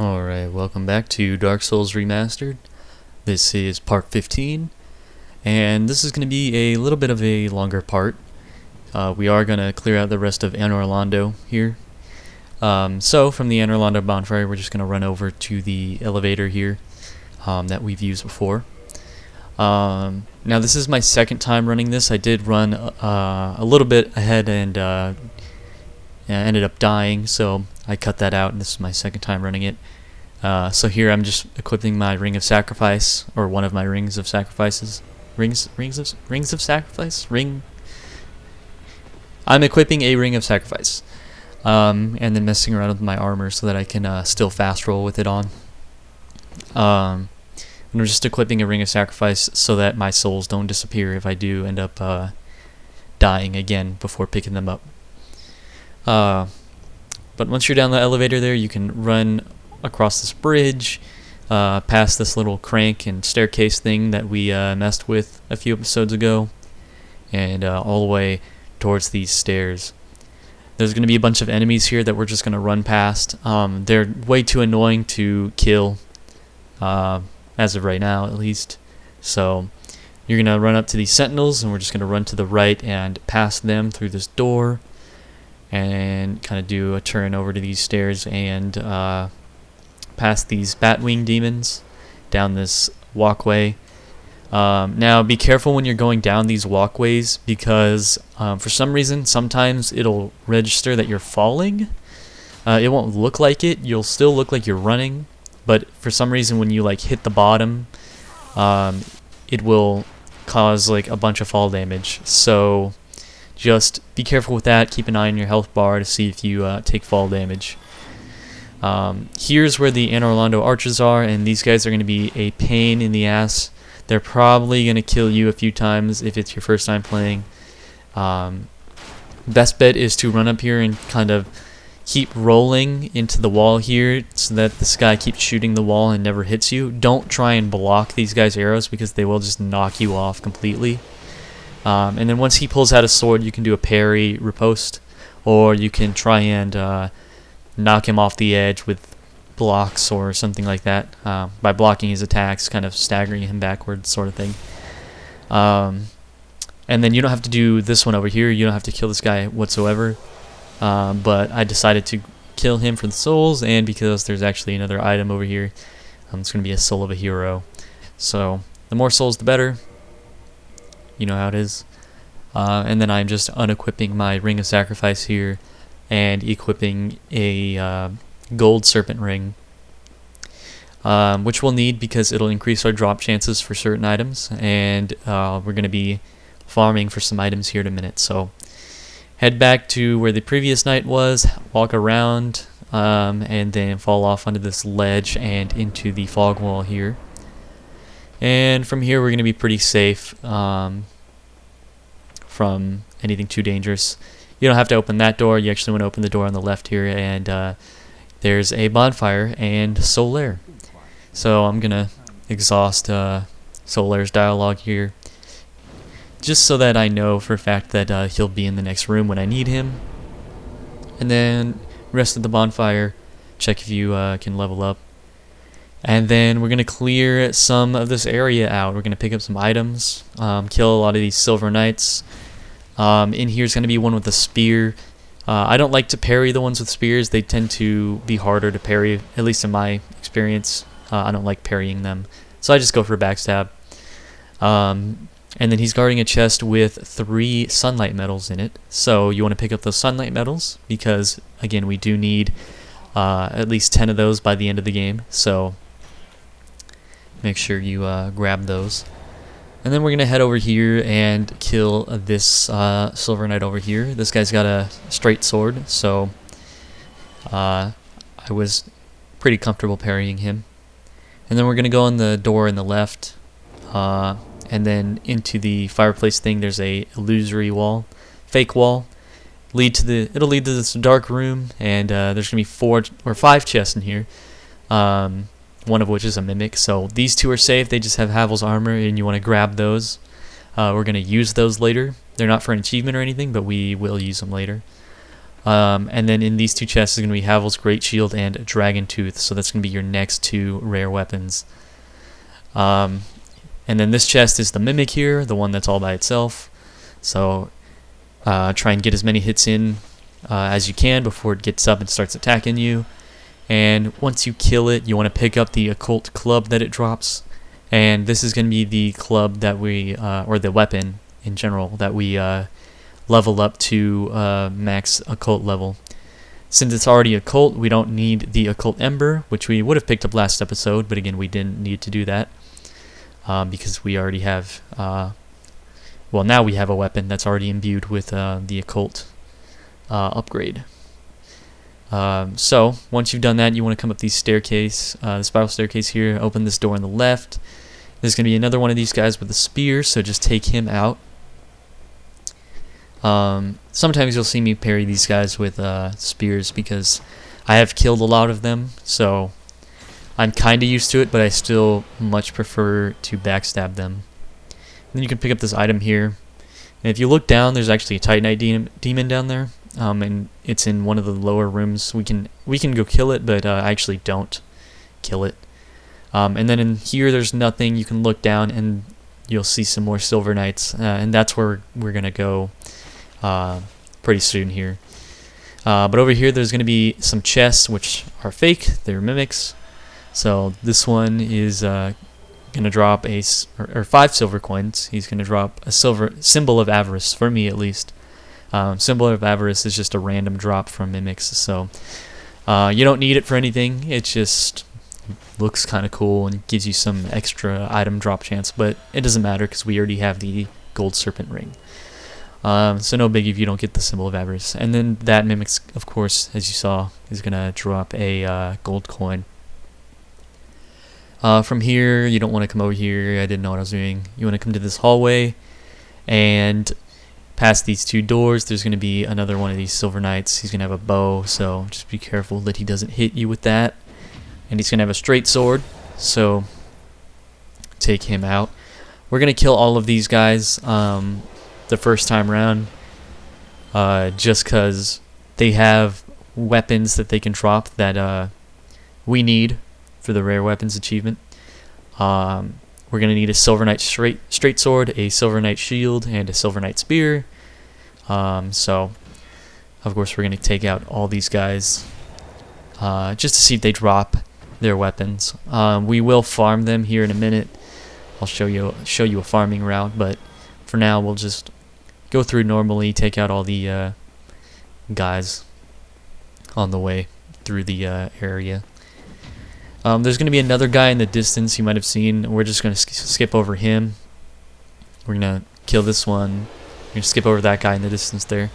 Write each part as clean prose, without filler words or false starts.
Alright, welcome back to Dark Souls Remastered. This is part 15, and this is going to be a little bit of a longer part. We are going to clear out the rest of Anor Londo here. So, from the Anor Londo bonfire, we're just going to run over to the elevator here that we've used before. Now, this is my second time running this. I did run a little bit ahead and ended up dying, so I cut that out, and this is my second time running it. So here I'm just equipping my Ring of Sacrifice, or one of my Rings of Sacrifices. Rings of Sacrifice? I'm equipping a Ring of Sacrifice. And then messing around with my armor so that I can still fast roll with it on. And I'm just equipping a Ring of Sacrifice so that my souls don't disappear if I do end up dying again before picking them up. But once you're down the elevator there, you can run across this bridge, past this little crank and staircase thing that we messed with a few episodes ago, and all the way towards these stairs. There's going to be a bunch of enemies here that we're just going to run past. They're way too annoying to kill, as of right now at least. So you're going to run up to these sentinels, and we're just going to run to the right and pass them through this door, and kind of do a turn over to these stairs and past these Batwing demons down this walkway. Now be careful when you're going down these walkways, because for some reason sometimes it'll register that you're falling. It won't look like it, you'll still look like you're running, but for some reason when you like hit the bottom, it will cause like a bunch of fall damage. So just be careful with that. Keep an eye on your health bar to see if you take fall damage. Here's where the Anor Londo archers are, and these guys are going to be a pain in the ass. They're probably going to kill you a few times if it's your first time playing. Best bet is to run up here and kind of keep rolling into the wall here so that this guy keeps shooting the wall and never hits you. Don't try and block these guys' arrows, because they will just knock you off completely. And then once he pulls out a sword, you can do a parry riposte, or you can try and knock him off the edge with blocks or something like that, by blocking his attacks, kind of staggering him backwards, sort of thing. And then you don't have to do this one over here. You don't have to kill this guy whatsoever. But I decided to kill him for the souls, and because there's actually another item over here. It's going to be a soul of a hero. So the more souls, the better. You know how it is. And then I'm just unequipping my Ring of Sacrifice here and equipping a gold serpent ring, which we'll need because it'll increase our drop chances for certain items, and we're going to be farming for some items here in a minute. So head back to where the previous night was, walk around, and then fall off onto this ledge and into the fog wall here. And from here we're going to be pretty safe from anything too dangerous. You don't have to open that door. You actually want to open the door on the left here, and there's a bonfire and Solaire. So I'm going to exhaust Solaire's dialogue here, just so that I know for a fact that he'll be in the next room when I need him. And then rest of the bonfire, check if you can level up. And then we're going to clear some of this area out. We're going to pick up some items, kill a lot of these silver knights. In here is going to be one with a spear. I don't like to parry the ones with spears. They tend to be harder to parry, at least in my experience. I don't like parrying them, so I just go for a backstab. And then he's guarding a chest with 3 sunlight medals in it. So you want to pick up those sunlight medals, because again we do need at least 10 of those by the end of the game. So make sure you grab those. And then we're going to head over here and kill this Silver Knight over here. This guy's got a straight sword, so I was pretty comfortable parrying him. And then we're going to go on the door in the left, and then into the fireplace thing. There's a illusory wall, fake wall. It'll lead to this dark room, and there's going to be 4 or 5 chests in here. One of which is a mimic, so these 2 are safe. They just have Havel's armor, and you want to grab those. We're going to use those later. They're not for an achievement or anything, but we will use them later. And then in these two chests is going to be Havel's Greatshield and Dragontooth. So that's going to be your next two rare weapons. And then this chest is the Mimic here, the one that's all by itself. So try and get as many hits in as you can before it gets up and starts attacking you. And once you kill it, you want to pick up the Occult club that it drops. And this is going to be the club that we, or the weapon in general, that we level up to max Occult level. Since it's already Occult, we don't need the Occult Ember, which we would have picked up last episode, but again, we didn't need to do that. Because we already have, well, now we have a weapon that's already imbued with the Occult upgrade. So once you've done that, you want to come up the staircase, the spiral staircase here, open this door on the left. There's going to be another one of these guys with a spear, so just take him out. Sometimes you'll see me parry these guys with spears because I have killed a lot of them, so I'm kind of used to it, but I still much prefer to backstab them. And then you can pick up this item here. And if you look down, there's actually a Titanite demon down there. And it's in one of the lower rooms. We can go kill it, but I actually don't kill it. And then in here, there's nothing. You can look down, and you'll see some more Silver Knights. And that's where we're going to go pretty soon here. But over here, there's going to be some chests, which are fake. They're mimics. So this one is going to drop or 5 silver coins. He's going to drop a silver symbol of avarice, for me at least. Symbol of avarice is just a random drop from mimics, so you don't need it for anything. It just looks kind of cool and gives you some extra item drop chance, but it doesn't matter because we already have the gold serpent ring. So no biggie if you don't get the symbol of avarice. And then that mimics, of course, as you saw, is going to drop a gold coin. From here, you don't want to come over here. I didn't know what I was doing. You want to come to this hallway, and past these two doors, there's going to be another one of these Silver Knights. He's going to have a bow, so just be careful that he doesn't hit you with that. And he's going to have a straight sword, so take him out. We're going to kill all of these guys the first time around, just because they have weapons that they can drop that we need for the rare weapons achievement. We're going to need a Silver Knight straight sword, a Silver Knight shield, and a Silver Knight spear. So, of course, we're going to take out all these guys just to see if they drop their weapons. We will farm them here in a minute. I'll show you a farming route, but for now, we'll just go through normally, take out all the guys on the way through the area. There's going to be another guy in the distance you might have seen. We're just going to skip over him. We're going to kill this one. We're going to skip over that guy in the distance there.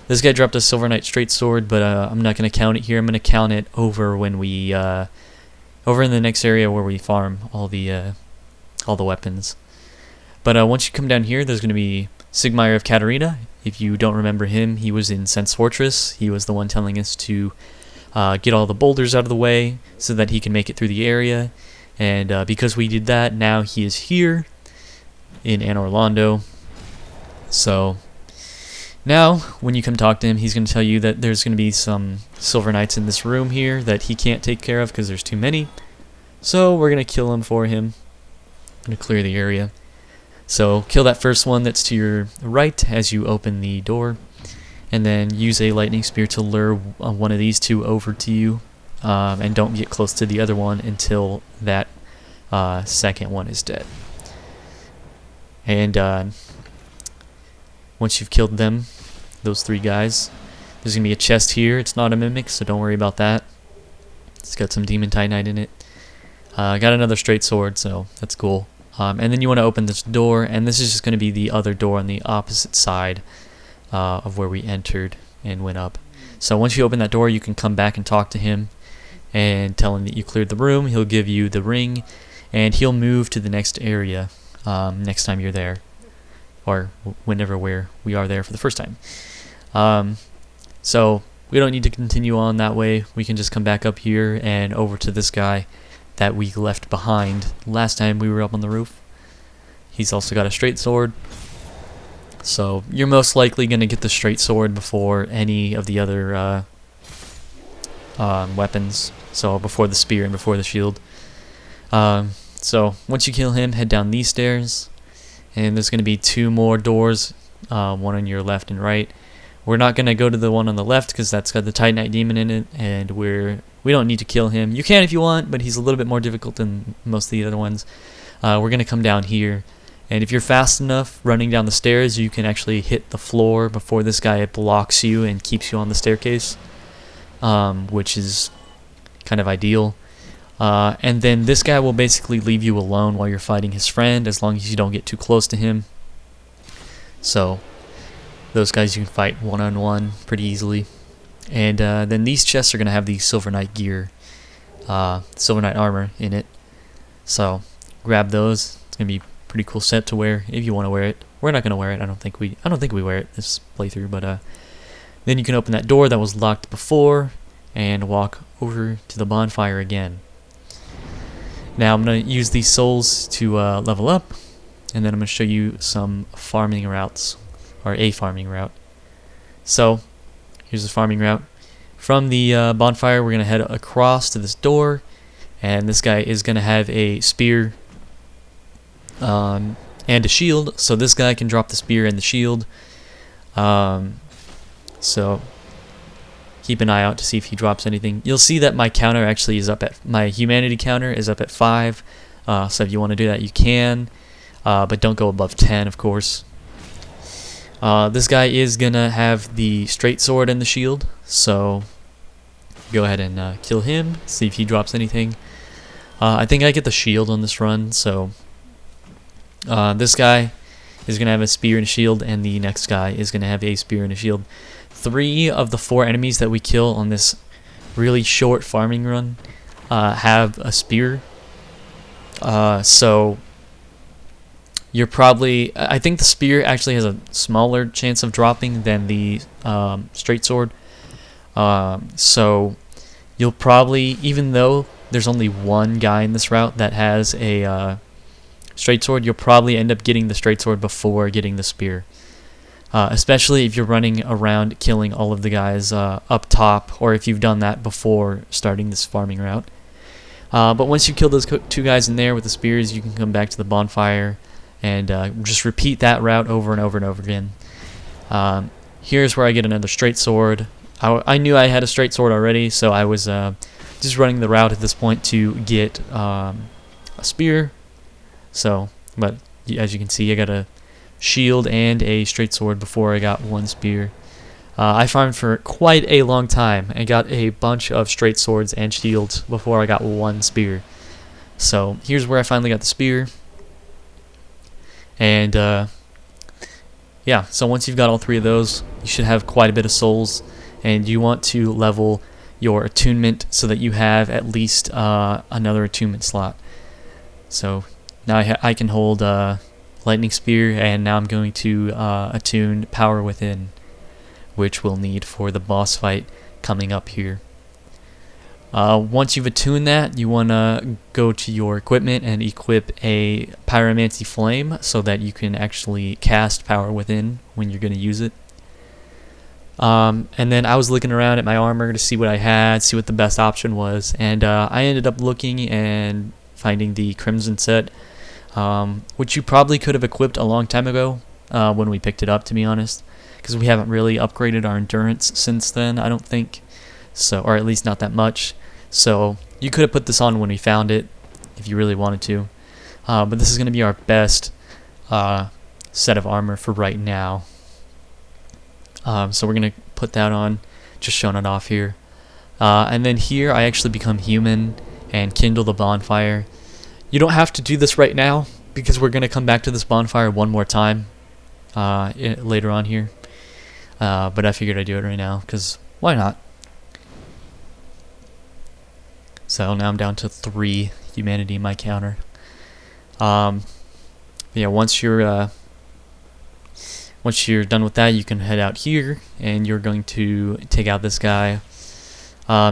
This guy dropped a Silver Knight straight sword, but I'm not going to count it here. I'm going to count it over when we over in the next area where we farm all the weapons. But once you come down here, there's going to be Siegmeyer of Catarina. If you don't remember him, he was in Sense Fortress. He was the one telling us to get all the boulders out of the way so that he can make it through the area. And because we did that, now he is here in Anor Londo. So now when you come talk to him, he's going to tell you that there's going to be some Silver Knights in this room here that he can't take care of because there's too many. So we're going to kill them for him. I'm going to clear the area. So kill that first one that's to your right as you open the door. And then use a lightning spear to lure one of these two over to you. And don't get close to the other one until that second one is dead. And once you've killed them, those 3 guys, there's going to be a chest here. It's not a mimic, so don't worry about that. It's got some demon titanite in it. Got another straight sword, so that's cool. And then you want to open this door, and this is just going to be the other door on the opposite side of where we entered and went up. So once you open that door, you can come back and talk to him and tell him that you cleared the room. He'll give you the ring, and he'll move to the next area next time you're there, or whenever we are there for the first time. So we don't need to continue on that way. We can just come back up here and over to this guy that we left behind last time we were up on the roof. He's also got a straight sword. So you're most likely going to get the straight sword before any of the other weapons. So before the spear and before the shield. So once you kill him, head down these stairs. And there's going to be 2 more doors, one on your left and right. We're not going to go to the one on the left because that's got the Titanite demon in it, and we don't need to kill him. You can if you want, but he's a little bit more difficult than most of the other ones. We're going to come down here, and if you're fast enough running down the stairs, you can actually hit the floor before this guy blocks you and keeps you on the staircase, which is kind of ideal. And then this guy will basically leave you alone while you're fighting his friend, as long as you don't get too close to him. So those guys you can fight one-on-one pretty easily. And then these chests are going to have the Silver Knight gear, Silver Knight armor in it. So grab those. It's going to be a pretty cool set to wear if you want to wear it. We're not going to wear it. I don't think we wear it this playthrough. But then you can open that door that was locked before and walk over to the bonfire again. Now I'm going to use these souls to level up, and then I'm going to show you some farming routes, or a farming route. So here's the farming route. From the bonfire, we're going to head across to this door, and this guy is going to have a spear and a shield, so this guy can drop the spear and the shield. So keep an eye out to see if he drops anything. You'll see that my counter actually is up at, my humanity counter is up at 5, so if you want to do that you can, but don't go above 10 of course. This guy is gonna have the straight sword and the shield, so go ahead and kill him, see if he drops anything. I think I get the shield on this run, so this guy is gonna have a spear and a shield, and the next guy is gonna have a spear and a shield. 3 of the 4 enemies that we kill on this really short farming run have a spear, so you're probably, I think the spear actually has a smaller chance of dropping than the straight sword, so you'll probably, even though there's only 1 guy in this route that has a straight sword, you'll probably end up getting the straight sword before getting the spear. Especially if you're running around killing all of the guys up top, or if you've done that before starting this farming route. But once you kill those 2 guys in there with the spears, you can come back to the bonfire and just repeat that route over and over and over again. Here's where I get another straight sword. I knew I had a straight sword already, so I was just running the route at this point to get a spear. So, but as you can see, I got a shield and a straight sword before I got 1 spear. I farmed for quite a long time and got a bunch of straight swords and shields before I got 1 spear. So here's where I finally got the spear. And yeah, so once you've got all 3 of those, you should have quite a bit of souls, and you want to level your attunement so that you have at least another attunement slot. So now I can hold Lightning Spear, and now I'm going to attune Power Within, which we'll need for the boss fight coming up here. Once you've attuned that, you want to go to your equipment and equip a Pyromancy Flame so that you can actually cast Power Within when you're going to use it. And then I was looking around at my armor to see what I had, see what the best option was, and I ended up looking and finding the Crimson set, which you probably could have equipped a long time ago when we picked it up, to be honest, because we haven't really upgraded our endurance since then, I don't think, so, or at least not that much. So you could have put this on when we found it if you really wanted to, but this is going to be our best set of armor for right now. So we're going to put that on, just showing it off here, and then here I actually become human and kindle the bonfire. You don't have to do this right now because we're going to come back to this bonfire one more time later on here, but I figured I'd do it right now because why not? So now I'm down to 3 humanity in my counter. Yeah, once you're done with that, you can head out here, and you're going to take out this guy.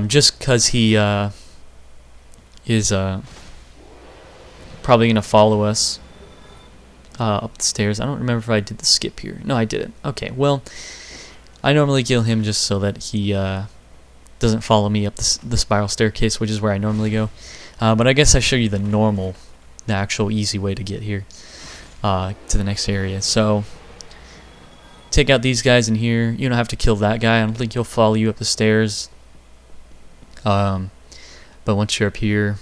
Just because he is probably going to follow us. up the stairs. I don't remember if I did the skip here. No, I didn't. Okay, well, I normally kill him just so that he doesn't follow me up the spiral staircase, which is where I normally go. But I guess I show you the actual easy way to get here to the next area. So take out these guys in here. You don't have to kill that guy. I don't think he'll follow you up the stairs. But once you're up here,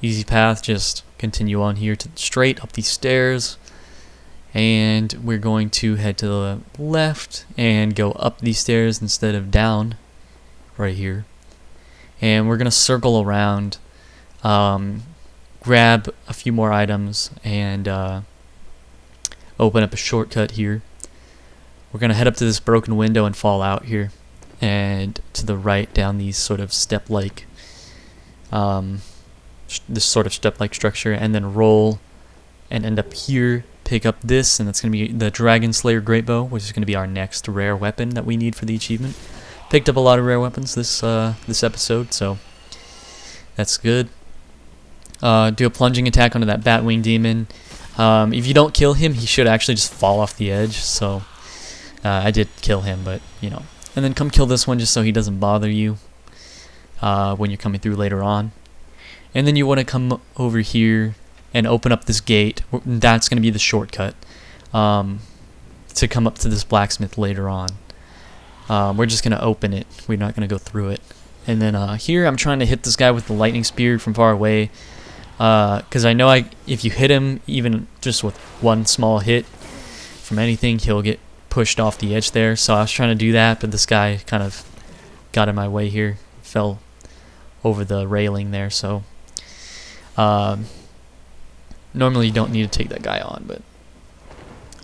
easy path, just continue on here to straight up these stairs. And we're going to head to the left and go up these stairs instead of down right here. And we're going to circle around, grab a few more items, and open up a shortcut here. We're going to head up to this broken window and fall out here. And to the right down these sort of step-like, this sort of step-like structure, and then roll and end up here. Pick up this, and that's going to be the Dragonslayer Greatbow, which is going to be our next rare weapon that we need for the achievement. Picked up a lot of rare weapons this episode, so that's good. Do a plunging attack onto that Batwing Demon. If you don't kill him, he should actually just fall off the edge, so I did kill him, but, you know. And then come kill this one just so he doesn't bother you when you're coming through later on. And then you want to come over here and open up this gate. That's going to be the shortcut to come up to this blacksmith later on. We're just going to open it. We're not going to go through it. And then here I'm trying to hit this guy with the lightning spear from far away. Because I know if you hit him even just with one small hit from anything, he'll get pushed off the edge there. So I was trying to do that, but this guy kind of got in my way here. Fell over the railing there. So normally you don't need to take that guy on, but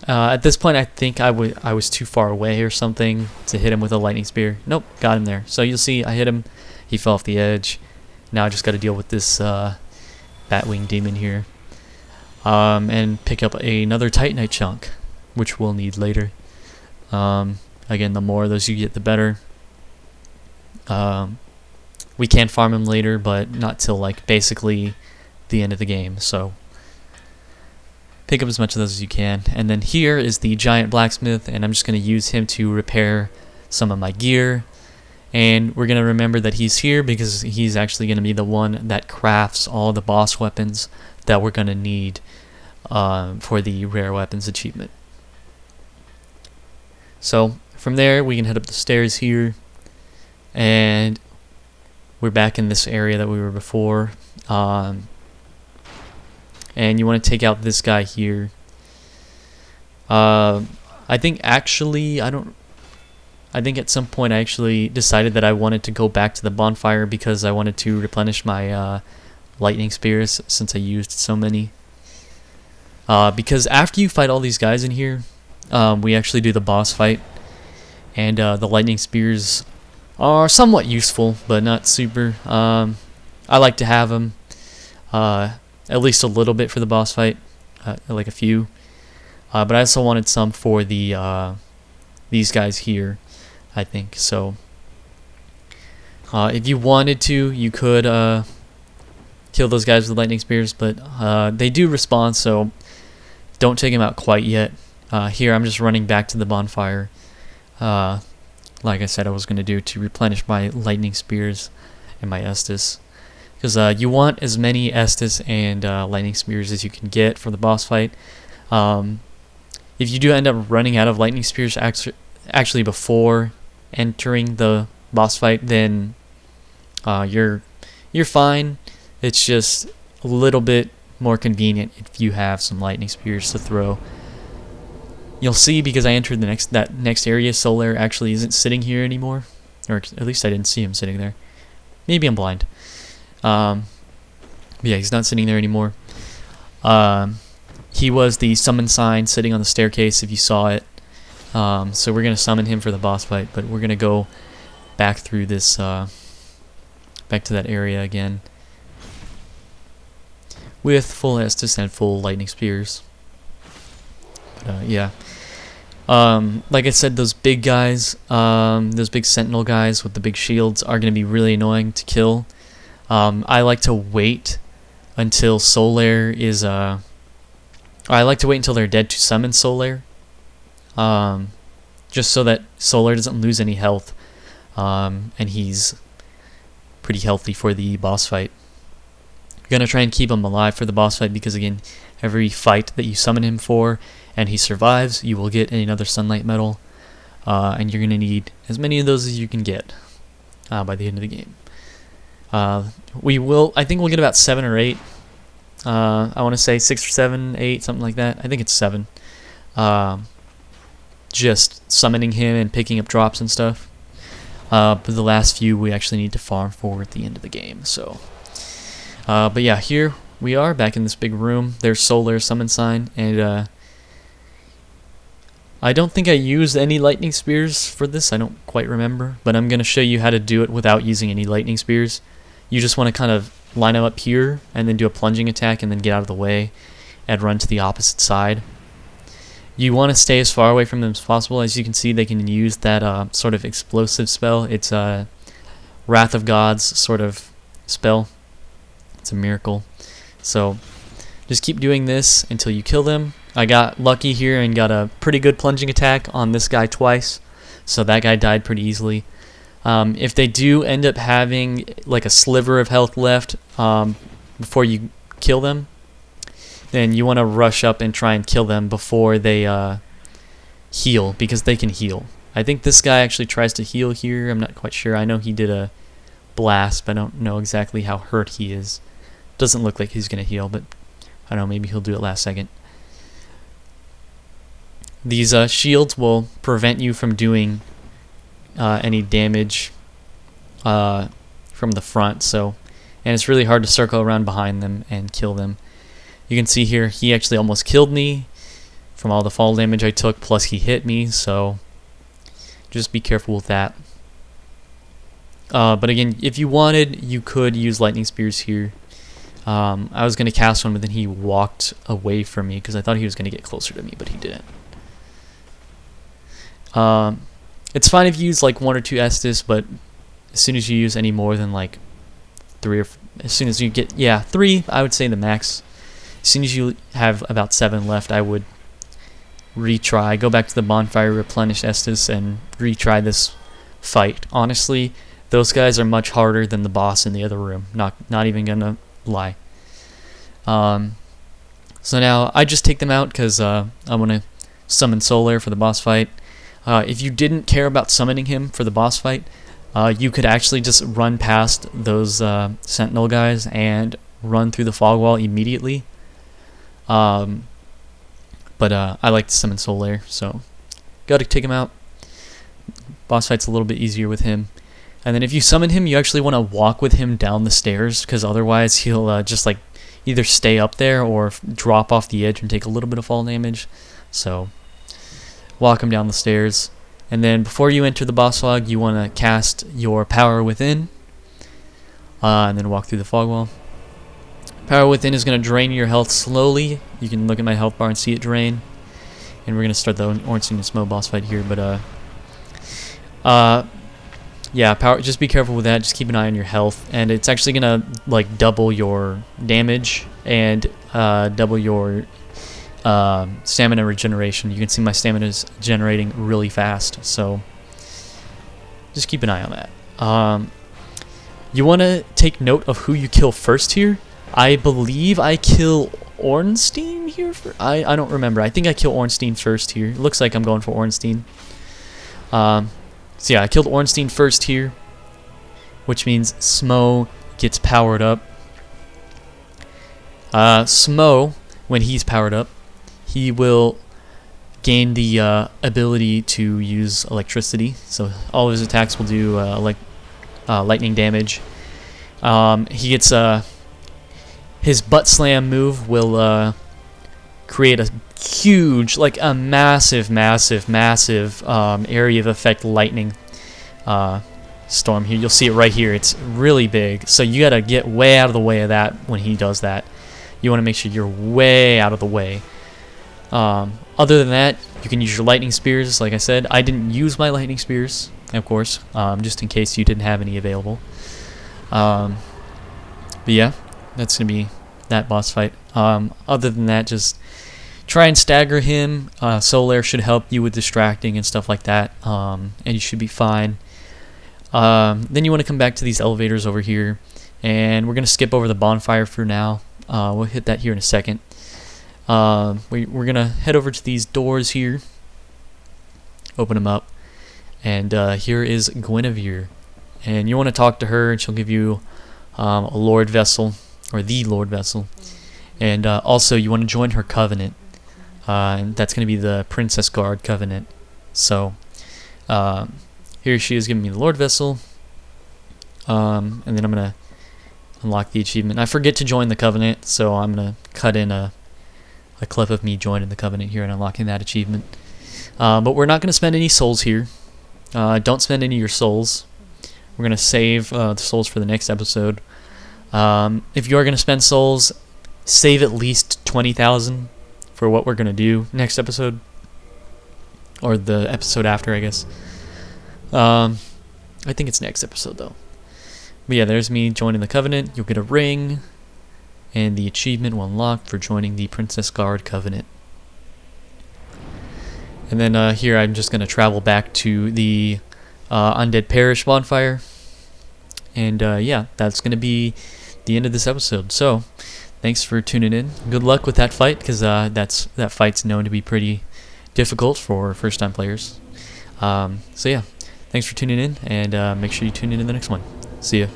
at this point I think I was too far away or something to hit him with a lightning spear. Nope, got him there. So you'll see I hit him, he fell off the edge. Now I just got to deal with this Batwing Demon here, and pick up another Titanite chunk, which we'll need later. Again, the more of those you get, the better. We can farm him later, but not till like basically the end of the game, so pick up as much of those as you can. And then here is the giant blacksmith, and I'm just going to use him to repair some of my gear. And we're going to remember that he's here because he's actually going to be the one that crafts all the boss weapons that we're going to need for the rare weapons achievement. So from there we can head up the stairs here, and we're back in this area that we were before. And you want to take out this guy here. I think actually I think at some point I actually decided that I wanted to go back to the bonfire because I wanted to replenish my lightning spears since I used so many. Because after you fight all these guys in here, we actually do the boss fight, and the lightning spears are somewhat useful, but not super. I like to have them at least a little bit for the boss fight, like a few. But I also wanted some for the these guys here, I think. So if you wanted to, you could kill those guys with lightning spears, but they do respawn, so don't take them out quite yet. Here I'm just running back to the bonfire, like I said I was going to do, to replenish my lightning spears and my Estus. Because you want as many Estus and lightning spears as you can get for the boss fight. If you do end up running out of lightning spears actually before entering the boss fight, then you're fine. It's just a little bit more convenient if you have some lightning spears to throw. You'll see, because I entered that next area, Solaire actually isn't sitting here anymore, or at least I didn't see him sitting there. Maybe I'm blind. But yeah, he's not sitting there anymore. He was the summon sign sitting on the staircase if you saw it. So we're gonna summon him for the boss fight, but we're gonna go back through this, back to that area again with full Estus and full lightning spears. But, yeah. Like I said, those big guys, those big sentinel guys with the big shields are going to be really annoying to kill. I like to wait until Solaire is I like to wait until they're dead to summon Soulair, just so that Soulair doesn't lose any health, and he's pretty healthy for the boss fight. You're gonna try and keep him alive for the boss fight because, again, every fight that you summon him for and he survives, you will get another Sunlight Medal, and you're gonna need as many of those as you can get by the end of the game. I think we'll get about 7 or 8. I want to say 6 or 7, 8, something like that. I think it's 7. Just summoning him and picking up drops and stuff. But the last few we actually need to farm for at the end of the game. So, but yeah, here we are back in this big room. There's Soulair summon sign, and I don't think I used any lightning spears for this. I don't quite remember, but I'm gonna show you how to do it without using any lightning spears. You just want to kind of line them up here and then do a plunging attack and then get out of the way and run to the opposite side. You want to stay as far away from them as possible. As you can see, they can use that sort of explosive spell. It's a Wrath of Gods sort of spell. It's a miracle. So just keep doing this until you kill them. I got lucky here and got a pretty good plunging attack on this guy twice, so that guy died pretty easily. If they do end up having like a sliver of health left before you kill them, then you want to rush up and try and kill them before they heal, because they can heal. I think this guy actually tries to heal here. I'm not quite sure. I know he did a blast, but I don't know exactly how hurt he is. Doesn't look like he's going to heal, but I don't know, maybe he'll do it last second. These shields will prevent you from doing any damage from the front, and it's really hard to circle around behind them and kill them. You can see here he actually almost killed me from all the fall damage I took, plus he hit me, so just be careful with that. But again, if you wanted, you could use lightning spears here. I was going to cast one, but then he walked away from me because I thought he was going to get closer to me, but he didn't. It's fine if you use like 1 or 2 Estus, but as soon as you use any more than like 3 or as soon as you get 3, I would say the max. As soon as you have about 7 left, I would retry, go back to the bonfire, replenish Estus, and retry this fight. Honestly, those guys are much harder than the boss in the other room. Not even gonna lie. So now I just take them out because I want to summon Soulair for the boss fight. If you didn't care about summoning him for the boss fight, you could actually just run past those Sentinel guys and run through the fog wall immediately. But I like to summon Soulair, so gotta take him out. Boss fight's a little bit easier with him. And then if you summon him, you actually want to walk with him down the stairs, because otherwise he'll just like either stay up there or drop off the edge and take a little bit of fall damage. So walk him down the stairs, and then before you enter the boss fog, you want to cast your Power Within, and then walk through the fog wall. Power Within is going to drain your health slowly. You can look at my health bar and see it drain. And we're going to start the Ornstein Smough Boss Fight here, but yeah, power. Just be careful with that. Just keep an eye on your health, and it's actually gonna like double your damage and double your stamina regeneration. You can see my stamina is generating really fast, so just keep an eye on that. You want to take note of who you kill first here. I believe I kill Ornstein here. I don't remember. I think I kill Ornstein first here. It looks like I'm going for Ornstein. So yeah, I killed Ornstein first here, which means Smough gets powered up. Smough, when he's powered up, he will gain the ability to use electricity. So all of his attacks will do lightning damage. He gets his butt slam move will create a huge, like a massive area of effect lightning storm here. You'll see it right here. It's really big, so you gotta get way out of the way of that when he does that. You want to make sure you're way out of the way. Other than that, you can use your lightning spears. Like I said, I didn't use my lightning spears, of course, just in case you didn't have any available. But yeah, that's gonna be that boss fight. Other than that, just try and stagger him. Solar should help you with distracting and stuff like that, and you should be fine. Then you want to come back to these elevators over here, and we're going to skip over the bonfire for now. We'll hit that here in a second. We're going to head over to these doors here, open them up, and here is Guinevere. And you want to talk to her, and she'll give you a Lordvessel, or the Lordvessel. And also, you want to join her covenant. And that's going to be the Princess Guard Covenant. So, here she is giving me the Lordvessel. And then I'm going to unlock the achievement. I forget to join the covenant, so I'm going to cut in a clip of me joining the covenant here and unlocking that achievement. But we're not going to spend any souls here. Don't spend any of your souls. We're going to save the souls for the next episode. If you are going to spend souls, save at least 20,000 for what we're going to do next episode. Or the episode after, I guess. I think it's next episode, though. But yeah, there's me joining the Covenant. You'll get a ring. And the achievement will unlock for joining the Princess Guard Covenant. And then here I'm just going to travel back to the Undead Parish bonfire. And yeah, that's going to be the end of this episode. So, thanks for tuning in. Good luck with that fight, because that fight's known to be pretty difficult for first-time players. So yeah, thanks for tuning in, and make sure you tune in the next one. See ya.